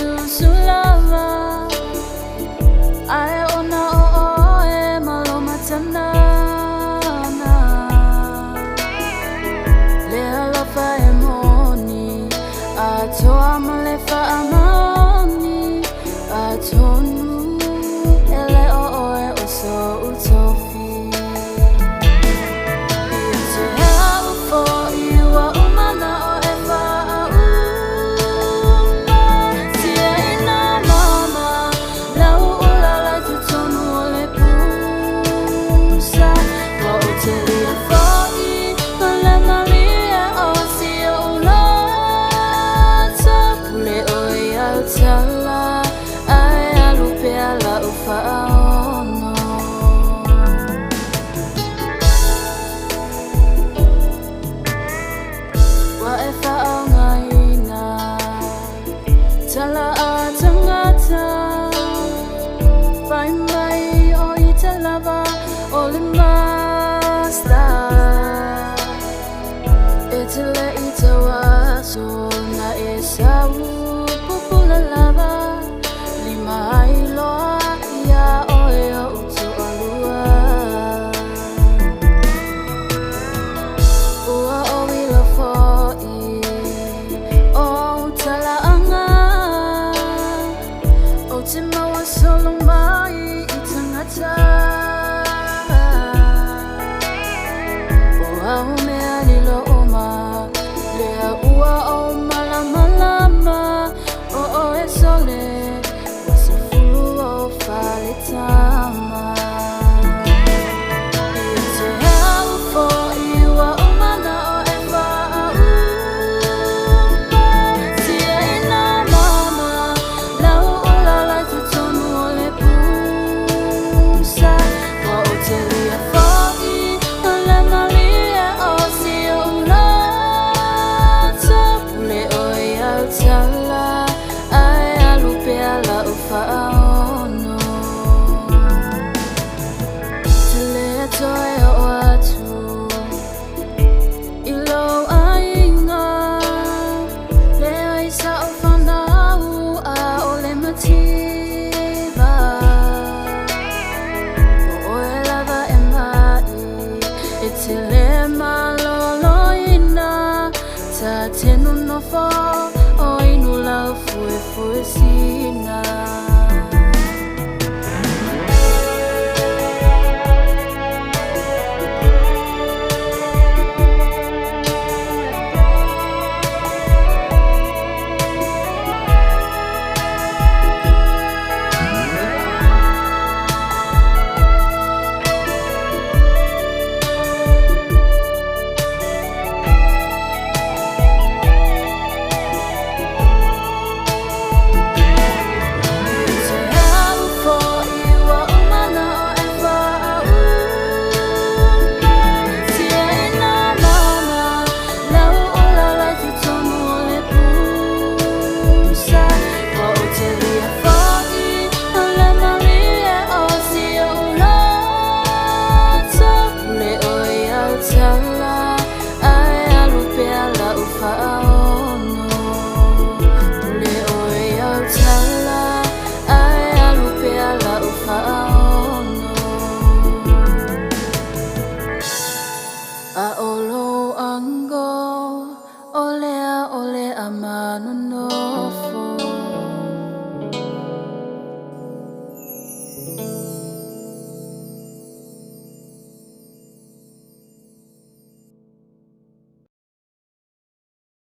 susu lava ai ona o e malo matana le alofa e moni atoa malefa amani atonu ele o e oso utofi Tala atangata Pai mai o ita lava Ole masta Itile ita waso Na esau pupula lava Lima iloa Ia oe o utu alua Ua o wila foi O tala Tima wa solo mai itangata Ua ume alilo oma Lea ua o malama lama O o e sole Wasa fulu o falitama Ite au fo iwa umana o e faa Tala ai alupe ala ufaono Tele toe o atu Ilo ainga Lea isa o whanau a ole matiba O oe lava e mai E tele malolo ina Ta tenu no fo Oi no lau fue si